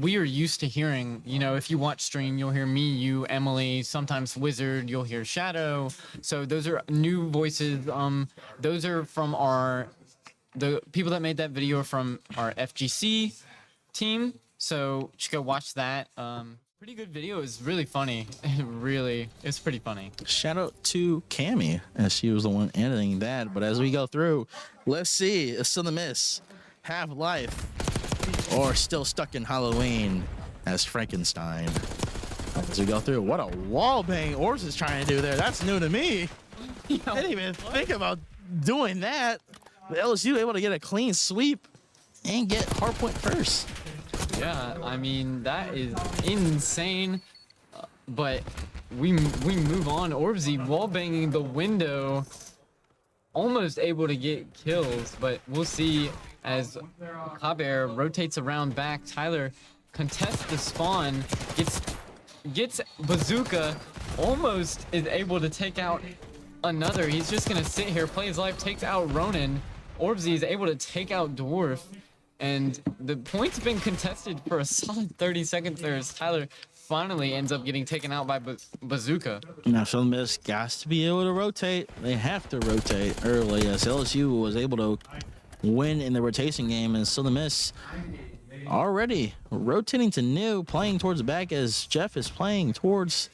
we are used to hearing. If you watch stream, you'll hear me, you, Emily, sometimes Wizard, you'll hear Shadow. So those are new voices. Those are from the people that made that video are from our FGC team. So you should go watch that. Pretty good video. It's really funny. It's pretty funny. Shout out to Cammy, as she was the one editing that. But as we go through, let's see if Southern Miss have life or still stuck in Halloween as Frankenstein. As we go through, what a wall bang Orbs is trying to do there. That's new to me. I didn't even think about doing that. The LSU able to get a clean sweep and get hardpoint first. Yeah, I mean, that is insane. But we move on. Orbsy wall banging the window, almost able to get kills, but we'll see as Kaber rotates around back. Tyler contests the spawn, gets bazooka, almost is able to take out another. He's just gonna sit here, play his life, takes out Ronan. Orbsy is able to take out Dwarf, and the point's been contested for a solid 30 seconds there as Tyler finally ends up getting taken out by bazooka. Now Southern Miss got to be able to rotate. They have to rotate early, as LSU was able to win in the rotation game, and Southern Miss already rotating to new, playing towards the back, as Jeff is playing towards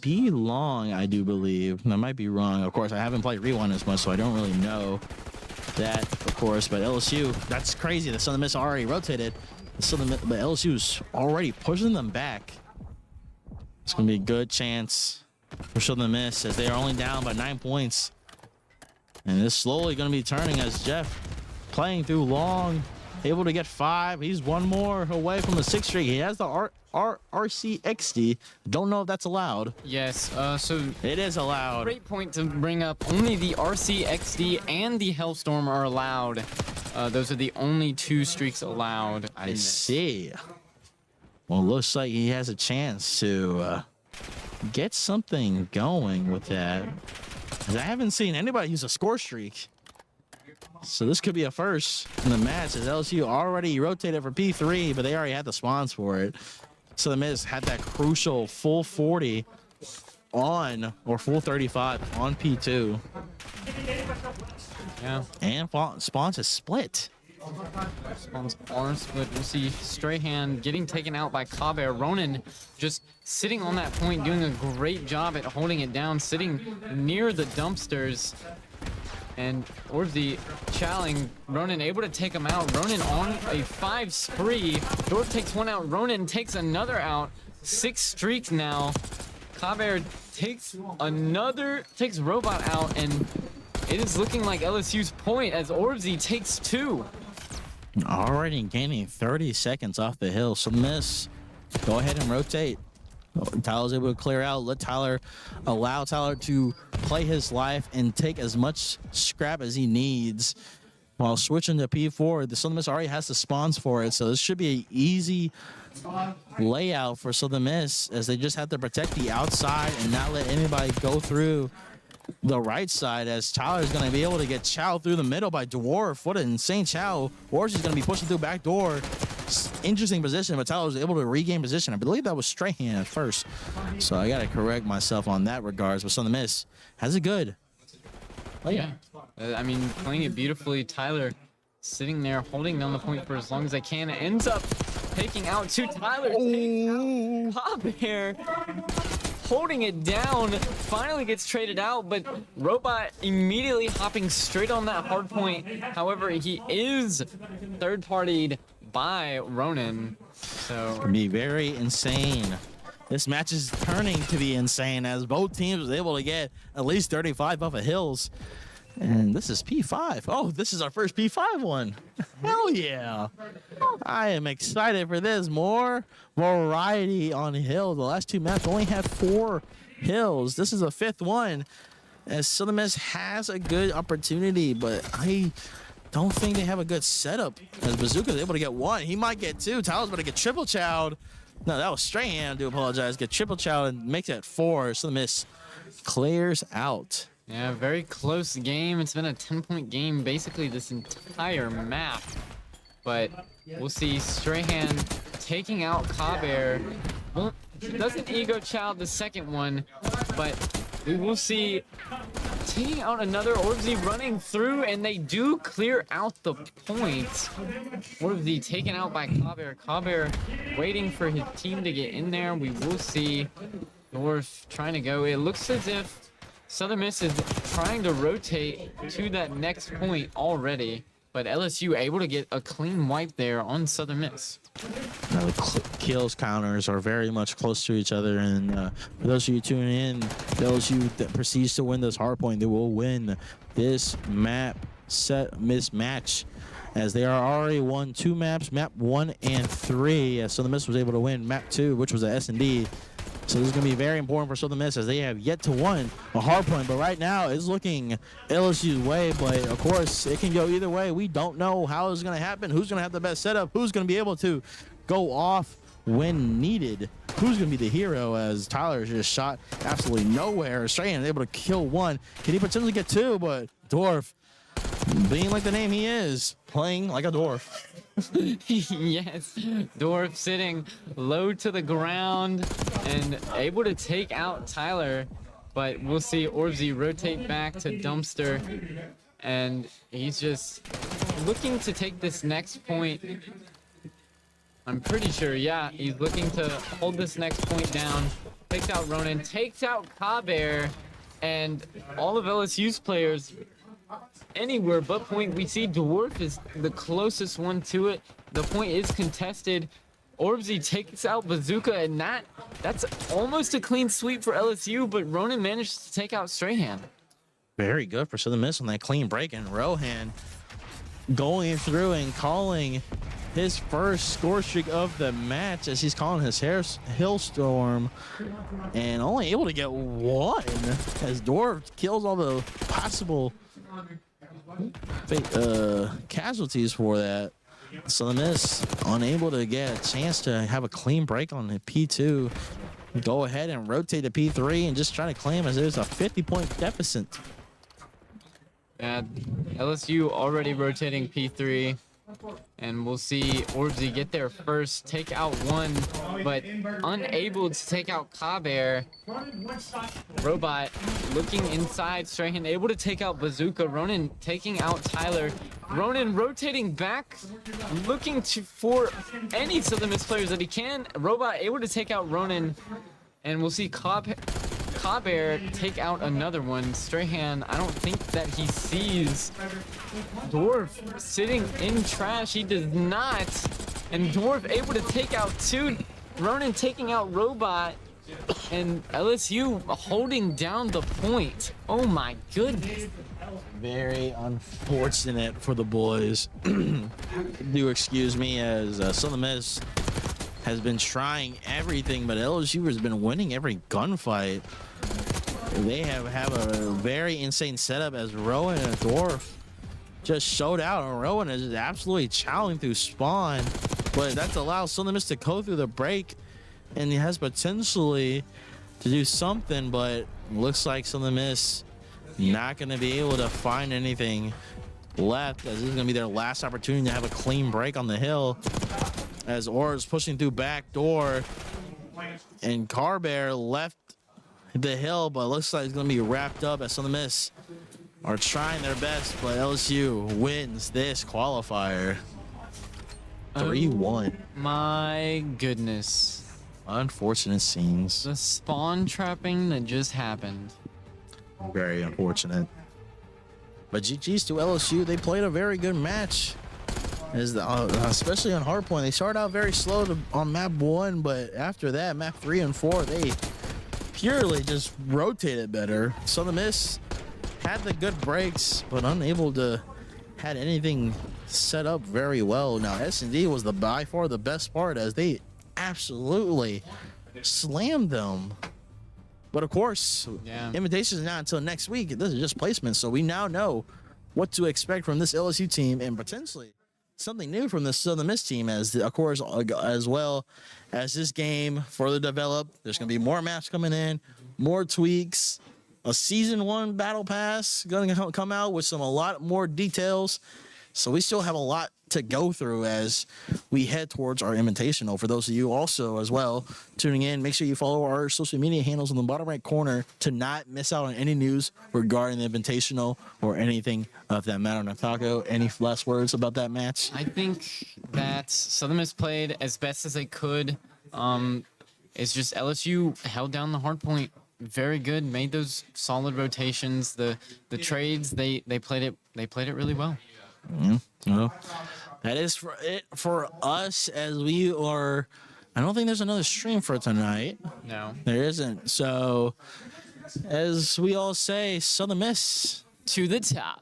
B long, I do believe. I might be wrong. Of course, I haven't played Rewind as much, so I don't really know that, of course. But LSU, that's crazy. The Southern Miss already rotated. But LSU's already pushing them back. It's going to be a good chance for Southern Miss as they are only down by 9 points. And it's slowly going to be turning as Jeff playing through long, able to get 5. He's one more away from the 6th streak. He has the RCXD. Don't know if that's allowed. Yes, so It is allowed. great point to bring up. Only the RCXD and the Hellstorm are allowed. Those are the only 2 streaks allowed. I see. Well, looks like he has a chance to get something going with that. 'Cause I haven't seen anybody use a score streak. So this could be a first in the match as LSU already rotated for P3, but they already had the spawns for it. So the Miz had that crucial full 40 on, or full 35 on P2. Yeah. And spawns is split. Spawns are split. We'll see Strahan getting taken out by Kaber. Ronan just sitting on that point, doing a great job at holding it down, sitting near the dumpsters. And Orbsy challenging Ronan, able to take him out. Ronan on a 5 spree. Dorf takes one out. Ronan takes another out. 6 streaks now. Kaber takes Robot out, and it is looking like LSU's point as Orbsy takes 2. Already gaining 30 seconds off the hill. So Miss, go ahead and rotate. Tyler's able to clear out. Allow Tyler to play his life and take as much scrap as he needs. While switching to P4, the Southern Miss already has the spawns for it, so this should be an easy layout for Southern Miss as they just have to protect the outside and not let anybody go through the right side, as Tyler's going to be able to get Chow through the middle by Dwarf. What an insane Chow. Or she's going to be pushing through back door. Interesting position, but Tyler was able to regain position. I believe that was Strahan at first. So I got to correct myself on that regards. But Southern Miss has it good. Oh, yeah. I mean, playing it beautifully. Tyler sitting there, holding down the point for as long as they can. It ends up taking out 2. Tyler takes out Kaber, holding it down, finally gets traded out, but Robot immediately hopping straight on that hard point. However, he is third-partied by Ronan, so It's gonna be very insane. This match is turning to be insane as both teams was able to get at least 35 off of hills. And this is P5. Oh, this is our first P5 one. Hell yeah. I am excited for this. More variety on hill. The last 2 maps only had 4 hills. This is a 5th one. As Southern Miss has a good opportunity, but I don't think they have a good setup. As Bazooka's able to get 1. He might get 2. Tyler's about to get triple chowed. No, that was Strahan. I do apologize. Get triple chowed and makes it 4. Southern Miss clears out. yeah, very close game. It's been a 10-point game basically this entire map, but we'll see Strahan taking out Kaber. Well, doesn't ego child the second one, but we will see taking out another Orbsy running through, and they do clear out the point. Orbsy taken out by Kaber. Kaber waiting for his team to get in there. We will see North trying to go. It looks as if Southern Miss is trying to rotate to that next point already, but LSU able to get a clean wipe there on Southern Miss. Now the kills counters are very much close to each other, and for those of you tuning in, LSU that proceeds to win this hard point, they will win this map set mismatch, as they are already won 2 maps, map 1 and 3. So the Miss was able to win map 2, which was the S&D. So this is going to be very important for Southern Miss as they have yet to win a hard point. But right now it's looking LSU's way. But of course, it can go either way. We don't know how it's going to happen, who's going to have the best setup, who's going to be able to go off when needed, who's going to be the hero, as Tyler just shot absolutely nowhere. Strahan able to kill 1. Can he potentially get 2? But Dwarf, being like the name he is, playing like a dwarf. Yes, Dorf sitting low to the ground and able to take out Tyler, but we'll see Orbsy rotate back to Dumpster, and he's just looking to take this next point. I'm pretty sure, yeah, he's looking to hold this next point down. Takes out Ronan, takes out Kaber, and all of LSU's players anywhere but point. We see Dwarf is the closest one to it. The point is contested. Orbsy takes out Bazooka, and that's almost a clean sweep for LSU, but Ronan managed to take out Strahan. Very good for Southern Miss on that clean break, and Rohan going through and calling his first score streak of the match as he's calling his hailstorm, and only able to get one as Dorf kills all the possible casualties for that. Southern Miss unable to get a chance to have a clean break on the P2. Go ahead and rotate to P3 and just try to claim as there's a 50-point deficit. LSU already rotating P3, and we'll see Orbsy get there first, take out one, but unable to take out Kaber. Robot looking inside, Strahan able to take out Bazooka. Ronan taking out Tyler. Ronan rotating back, looking for any Southern Miss players that he can. Robot able to take out Ronan, and we'll see Kaber take out another one. Strahan, I don't think that he sees Dorf sitting in trash. He does not. And Dorf able to take out two. Ronan taking out Robot. And LSU holding down the point. Oh my goodness. Very unfortunate for the boys. Do excuse me, as Southern Miss has been trying everything, but LSU has been winning every gunfight. They have a very insane setup as Rowan and Dorf just showed out, and Rowan is absolutely chowing through spawn, but that's allowed Southern Miss to go through the break, and he has potentially to do something, but looks like Southern Miss not going to be able to find anything left, as this is going to be their last opportunity to have a clean break on the hill, as Orr is pushing through back door, and Carbear left the hill, but looks like it's going to be wrapped up as Southern Miss are trying their best, but LSU wins this qualifier 3-1. My goodness. Unfortunate scenes. The spawn trapping that just happened. Very unfortunate. But GG's to LSU. They played a very good match. Especially on hardpoint. They started out very slow on map 1, but after that, map 3 and 4, they purely just rotated better. Southern Miss had the good breaks, but unable to had anything set up very well. Now, S&D was by far the best part, as they absolutely slammed them. But of course, invitation is not until next week. This is just placement, so we now know what to expect from this LSU team, and potentially something new from the Southern Miss team, as of course, as well as this game further developed. There's going to be more maps coming in, more tweaks, a season 1 battle pass going to come out with a lot more details. So we still have a lot to go through as we head towards our Invitational. For those of you also as well tuning in, make sure you follow our social media handles in the bottom right corner to not miss out on any news regarding the Invitational or anything of that matter. Natako, any last words about that match? I think that Southern Miss played as best as they could. It's just LSU held down the hard point very good, made those solid rotations. The trades, they played it really well. Well, that is it for us, as we are. I don't think there's another stream for tonight. No, there isn't. So, as we all say, Southern Miss to the top.